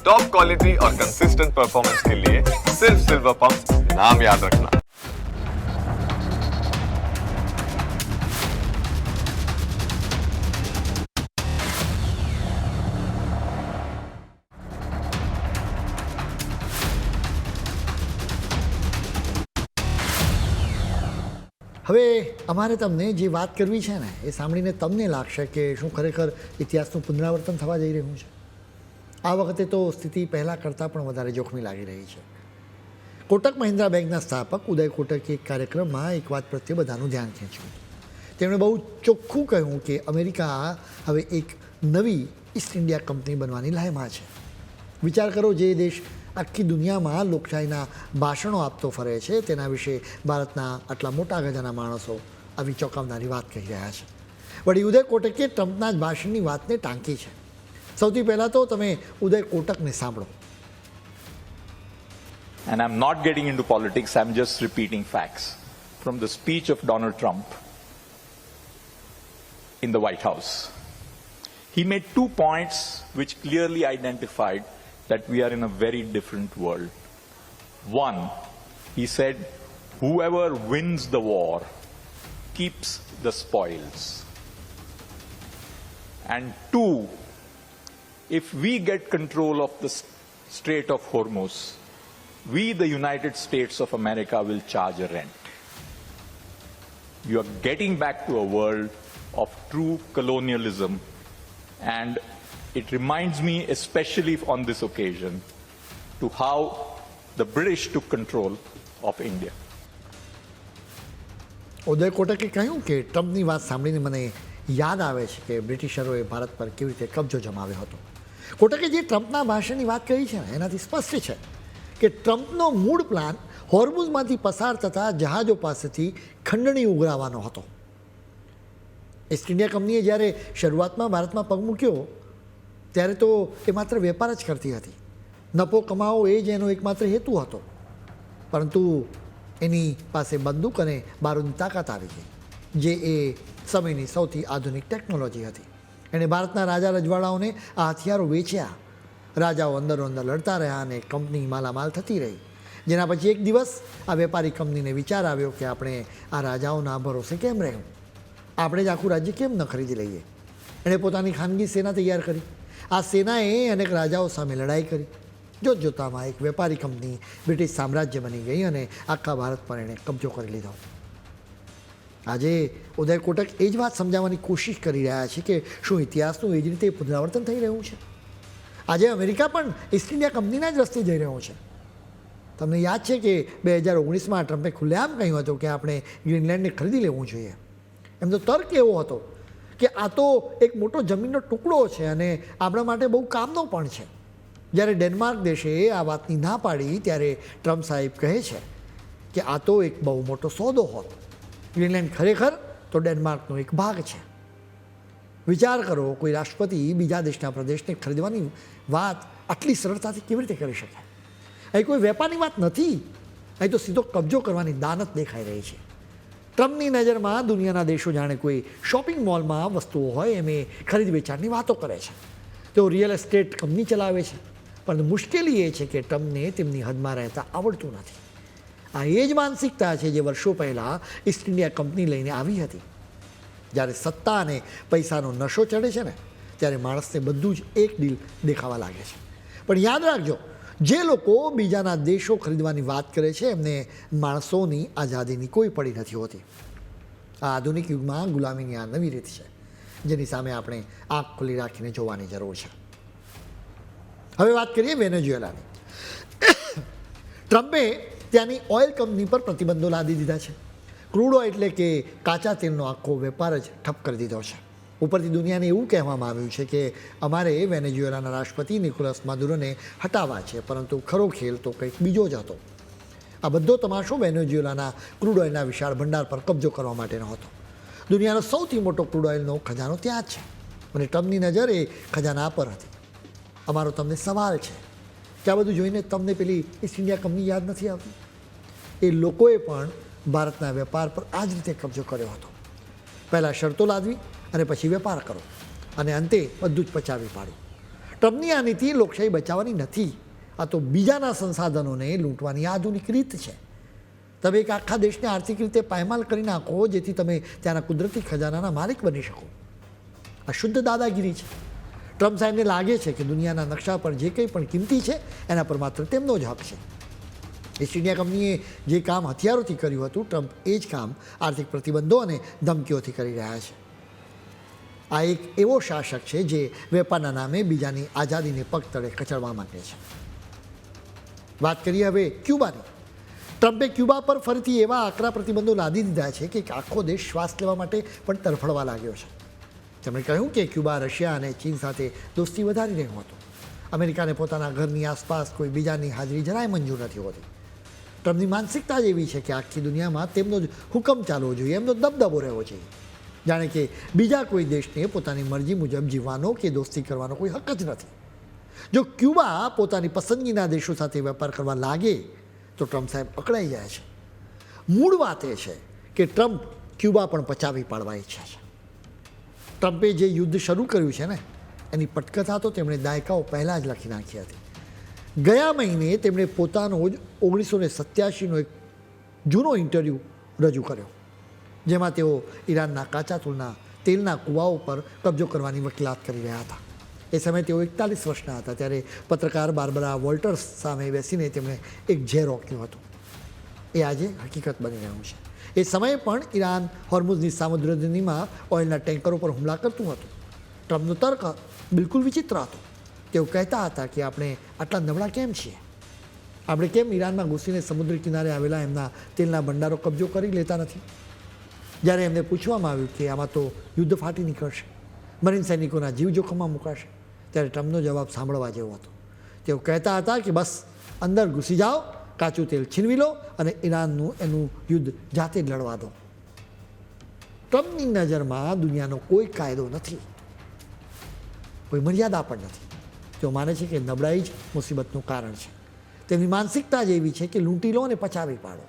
Top quality और consistent performance के लिए सिर्फ सिल्वर पंप नाम याद रखना। હવે અમારે તમને જે વાત કરવી છે ને એ સાંભળીને તમને લાગશે કે શું ખરેખર ઇતિહાસનું પુનરાવર્તન થવા જઈ રહ્યું છે. આ વખતે તો સ્થિતિ પહેલાં કરતાં પણ વધારે જોખમી લાગી રહી છે. કોટક મહિન્દ્રા બેંકના સ્થાપક ઉદય કોટકે એક કાર્યક્રમમાં એક વાત પ્રત્યે બધાનું ધ્યાન ખેંચ્યું. તેમણે બહુ ચોખ્ખું કહ્યું કે અમેરિકા હવે એક નવી ઈસ્ટ ઇન્ડિયા કંપની બનવાની લાયમાં છે. વિચાર કરો, જે દેશ આખી દુનિયામાં લોકશાહીના ભાષણો આપતો ફરે છે તેના વિશે ભારતના આટલા મોટા ગજાના માણસો આવી ચોંકાવનારી વાત કહી રહ્યા છે. વળી ઉદય કોટકે ટ્રમ્પના જ ભાષણની વાતને ટાંકી છે. સૌથી પહેલાં તો તમે ઉદય કોટકને સાંભળો. And I'm not getting into politics, I'm just repeating facts from the speech of Donald Trump in the White House. He made 2 points which clearly identified that we are in a very different world. One, he said, whoever wins the war keeps the spoils. And 2, if we get control of the Strait of Hormuz, we, the United States of America, will charge a rent. You are getting back to a world of true colonialism, and it reminds me, especially on this occasion, to how the British took control of India. ઉદય કોટકે કહ્યું કે ટ્રમ્પની વાત સાંભળીને મને યાદ આવે છે કે બ્રિટિશરોએ ભારત પર કેવી રીતે કબજો જમાવ્યો હતો. કોટકે જે ટ્રમ્પના ભાષણની વાત કરી છે ને એનાથી સ્પષ્ટ છે કે ટ્રમ્પનો મૂળ પ્લાન હોર્મુઝમાંથી પસાર થતા જહાજો પાસેથી ખંડણી ઉઘરાવવાનો હતો. ઈસ્ટ ઇન્ડિયા કંપનીએ જ્યારે શરૂઆતમાં ભારતમાં પગ મૂક્યો ત્યારે તો એ માત્ર વેપાર જ કરતી હતી. નફો કમાવો એ જ એનો એકમાત્ર હેતુ હતો. પરંતુ એની પાસે બંદૂક અને બારૂદની તાકાત આવી ગઈ, જે એ સમયની સૌથી આધુનિક ટેકનોલોજી હતી. એણે ભારતના રાજા રજવાડાઓને આ હથિયારો વેચ્યા. રાજાઓ અંદરો અંદર લડતા રહ્યા અને કંપની માલામાલ થતી રહી. જેના પછી એક દિવસ આ વેપારી કંપનીને વિચાર આવ્યો કે આપણે આ રાજાઓના ભરોસે કેમ રહેવું, આપણે જ આખું રાજ્ય કેમ ન ખરીદી લઈએ. એણે પોતાની ખાનગી સેના તૈયાર કરી. આ સેનાએ અનેક રાજાઓ સામે લડાઈ કરી. જોતજોતામાં એક વેપારી કંપની બ્રિટિશ સામ્રાજ્ય બની ગઈ અને આખા ભારત પર એણે કબજો કરી લીધો. આજે ઉદય કોટક એ જ વાત સમજાવવાની કોશિશ કરી રહ્યા છે કે શું ઇતિહાસનું એ જ રીતે પુનરાવર્તન થઈ રહ્યું છે. આજે અમેરિકા પણ ઈસ્ટ ઇન્ડિયા કંપનીના જ રસ્તે જઈ રહ્યો છે. તમને યાદ છે કે 2019માં ટ્રમ્પે ખુલ્લેઆમ કહ્યું હતું કે આપણે ગ્રીનલેન્ડને ખરીદી લેવું જોઈએ. એમનો તર્ક એવો હતો કે આ તો એક મોટો જમીનનો ટુકડો છે અને આપણા માટે બહુ કામનો પણ છે. જ્યારે ડેનમાર્ક દેશે આ વાતની ના પાડી ત્યારે ટ્રમ્પ સાહેબ કહે છે કે આ તો એક બહુ મોટો સોદો હોત. ગ્રીનલેન્ડ ખરેખર તો ડેનમાર્કનો એક ભાગ છે. વિચાર કરો, કોઈ રાષ્ટ્રપતિ બીજા દેશના પ્રદેશને ખરીદવાની વાત આટલી સરળતાથી કેવી રીતે કરી શકે? અહીં કોઈ વેપારની વાત નથી, અહીં તો સીધો કબજો કરવાની દાનત દેખાઈ રહી છે. ટ્રમ્પની નજરમાં દુનિયાના દેશો જાણે કોઈ શોપિંગ મોલમાં વસ્તુઓ હોય એમ એ ખરીદ વેચાણની વાતો કરે છે. તેઓ રિયલ એસ્ટેટ કંપની ચલાવે છે, પરંતુ મુશ્કેલી એ છે કે ટ્રમ્પને તેમની હદમાં રહેતા આવડતું નથી. આ એ જ માનસિકતા છે જે વર્ષો પહેલાં ઈસ્ટ ઇન્ડિયા કંપની લઈને આવી હતી. જ્યારે સત્તા અને પૈસાનો નશો ચડે છે ને ત્યારે માણસને બધું જ એક ડીલ દેખાવા લાગે છે. પણ યાદ રાખજો, જે લોકો બીજાના દેશો ખરીદવાની વાત કરે છે એમને માણસોની આઝાદીની કોઈ પડી નથી હોતી. આ આધુનિક યુગમાં ગુલામીની આ નવી રીત છે જેની સામે આપણે આંખ ખુલ્લી રાખીને જોવાની જરૂર છે. હવે વાત કરીએ વેનેઝુએલાની. ટ્રમ્પે ત્યાંની ઓઇલ કંપની પર પ્રતિબંધો લાદી દીધા છે. ક્રૂડ ઓઇલ એટલે કે કાચા તેલનો આખો વેપાર જ ઠપ કરી દીધો છે. ઉપરથી દુનિયાને એવું કહેવામાં આવ્યું છે કે અમારે વેનેઝુએલાના રાષ્ટ્રપતિ નિકોલસ માદુરોને હટાવવા છે, પરંતુ ખરો ખેલ તો કંઈક બીજો જ હતો. આ બધો તમાશો વેનેઝુએલાના ક્રૂડ ઓઇલના વિશાળ ભંડાર પર કબજો કરવા માટેનો હતો. દુનિયાનો સૌથી મોટો ક્રૂડ ઓઇલનો ખજાનો ત્યાં જ છે અને ટ્રમ્પની નજર એ ખજાના પર હતી. અમારો તમને સવાલ છે કે આ બધું જોઈને તમને પેલી ઈસ્ટ ઇન્ડિયા કંપની યાદ નથી આવતી? એ લોકોએ પણ ભારતના વેપાર પર આ જ રીતે કબજો કર્યો હતો. પહેલાં શરતો લાદવી અને પછી વેપાર કરો અને અંતે બધું જ પચાવી પાડ્યું. ટ્રમ્પની આ નીતિ લોકશાહી બચાવવાની નથી, આ તો બીજાના સંસાધનોને લૂંટવાની આધુનિક રીત છે. તમે એક આખા દેશને આર્થિક રીતે પાયમાલ કરી નાખો જેથી તમે ત્યાંના કુદરતી ખજાનાના માલિક બની શકો. આ શુદ્ધ દાદાગીરી છે. ટ્રમ્પ સાહેબને લાગે છે કે દુનિયાના નકશા પર જે કંઈ પણ કિંમતી છે એના પર માત્ર તેમનો જ હક છે. ઈસ્ટ ઇન્ડિયા કંપનીએ જે કામ હથિયારોથી કર્યું હતું, ટ્રમ્પ એ જ કામ આર્થિક પ્રતિબંધો અને ધમકીઓથી કરી રહ્યા છે. આ એક એવો શાસક છે જે વેપારના નામે બીજાની આઝાદીને પગ તળે કચડવા માંગે છે. વાત કરીએ હવે ક્યુબાની. ટ્રમ્પે ક્યુબા પર ફરીથી એવા આકરા પ્રતિબંધો લાદી દીધા છે કે આખો દેશ શ્વાસ લેવા માટે પણ તરફડવા લાગ્યો છે. તેમણે કહ્યું કે ક્યુબા રશિયા અને ચીન સાથે દોસ્તી વધારી રહ્યું હતું. અમેરિકાને પોતાના ઘરની આસપાસ કોઈ બીજાની હાજરી જરાય મંજૂર નથી હોતી. ટ્રમ્પની માનસિકતા જ એવી છે કે આખી દુનિયામાં તેમનો જ હુકમ ચાલવો જોઈએ, એમનો દબદબો રહેવો જોઈએ. જાણે કે બીજા કોઈ દેશને પોતાની મરજી મુજબ જીવવાનો કે દોસ્તી કરવાનો કોઈ હક જ નથી. જો ક્યુબા પોતાની પસંદગીના દેશો સાથે વેપાર કરવા લાગે તો ટ્રમ્પ સાહેબ અકળાઈ જાય છે. મૂળ વાત એ છે કે ટ્રમ્પ ક્યુબા પણ પચાવી પાડવા ઈચ્છે છે. ટ્રમ્પે જે યુદ્ધ શરૂ કર્યું છે ને એની પટકથા તો તેમણે દાયકાઓ પહેલાં જ લખી નાખી હતી. ગયા મહિને તેમણે પોતાનો જ 1987નો એક જૂનો ઇન્ટરવ્યૂ રજૂ કર્યો, જેમાં તેઓ ઈરાનના કાચા તેલના કૂવાઓ પર કબજો કરવાની વકીલાત કરી રહ્યા હતા. એ સમયે તેઓ 41 વર્ષના હતા. ત્યારે પત્રકાર બાર્બરા વોલ્ટર્સ સામે બેસીને તેમણે એક ઝેર રોક્યું હતું. એ આજે હકીકત બની રહ્યું છે. એ સમયે પણ ઈરાન હોર્મુઝની સામુદ્રધુનીમાં ઓઇલના ટેન્કરો પર હુમલા કરતું હતું. ટ્રમ્પનો તર્ક બિલકુલ વિચિત્ર હતો. તેઓ કહેતા હતા કે આપણે આટલા નબળા કેમ છીએ? આપણે કેમ ઈરાનમાં ઘૂસીને સમુદ્ર કિનારે આવેલા એમના તેલના ભંડારો કબજો કરી લેતા નથી? જ્યારે એમને પૂછવામાં આવ્યું કે આમાં તો યુદ્ધ ફાટી નીકળશે, મરીન સૈનિકોના જીવ જોખમમાં મુકાશે, ત્યારે ટ્રમ્પનો જવાબ સાંભળવા જેવો હતો. તેઓ કહેતા હતા કે બસ અંદર ઘૂસી જાઓ, કાચું તેલ છીનવી લો અને ઈરાનનું એનું યુદ્ધ જાતે જ લડવા દો. ટ્રમ્પની નજરમાં દુનિયાનો કોઈ કાયદો નથી, કોઈ મર્યાદા પણ નથી. તેઓ માને છે કે નબળાઈ જ મુસીબતનું કારણ છે. તેમની માનસિકતા જ એવી છે કે લૂંટી લો અને પચાવી પાડો.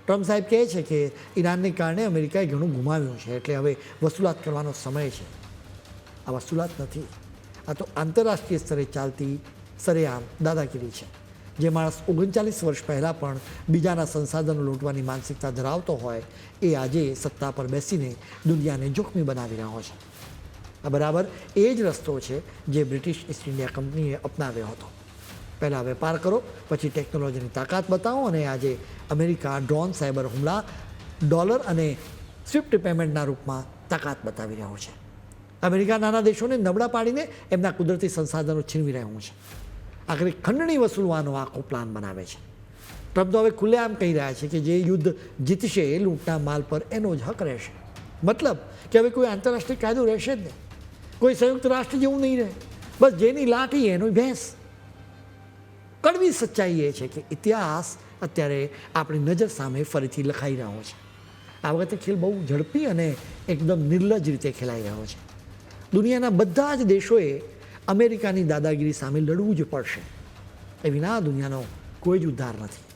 ટ્રમ્પ સાહેબ કહે છે કે ઈરાનને કારણે અમેરિકાએ ઘણું ગુમાવ્યું છે, એટલે હવે વસૂલાત કરવાનો સમય છે. આ વસૂલાત નથી, આ તો આંતરરાષ્ટ્રીય સ્તરે ચાલતી સરેઆમ દાદાગીરી છે. જે માણસ 39 વર્ષ પહેલાં પણ બીજાના સંસાધનો લૂંટવાની માનસિકતા ધરાવતો હોય એ આજે સત્તા પર બેસીને દુનિયાને જોખમી બનાવી રહ્યો છે. આ બરાબર એ જ રસ્તો છે જે બ્રિટિશ ઈસ્ટ ઇન્ડિયા કંપનીએ અપનાવ્યો હતો. પહેલાં વેપાર કરો, પછી ટેકનોલોજીની તાકાત બતાવો, અને આજે અમેરિકા ડ્રોન, સાયબર હુમલા, ડોલર અને સ્વિફ્ટ પેમેન્ટના રૂપમાં તાકાત બતાવી રહ્યો છે. અમેરિકા નાના દેશોને નબળા પાડીને એમના કુદરતી સંસાધનો છીનવી રહ્યું છે. આખરે ખંડણી વસૂલવાનો આખો પ્લાન બનાવે છે. ટ્રમ્પ તો હવે ખુલ્લેઆમ કહી રહ્યા છે કે જે યુદ્ધ જીતશે એ લૂંટના માલ પર એનો જ હક રહેશે. મતલબ કે હવે કોઈ આંતરરાષ્ટ્રીય કાયદો રહેશે જ નહીં, કોઈ સંયુક્ત રાષ્ટ્ર જેવું નહીં રહે. બસ જેની લાઠી એનો ભેંસ. કડવી સચ્ચાઈ એ છે કે ઇતિહાસ અત્યારે આપણી નજર સામે ફરીથી લખાઈ રહ્યો છે. આ વખતે ખેલ બહુ ઝડપી અને એકદમ નિર્લજ રીતે ખેલાઈ રહ્યો છે. દુનિયાના બધા જ દેશોએ અમેરિકાની દાદાગીરી સામે લડવું જ પડશે. એ વિના દુનિયાનો કોઈ જ ઉદ્ધાર નથી.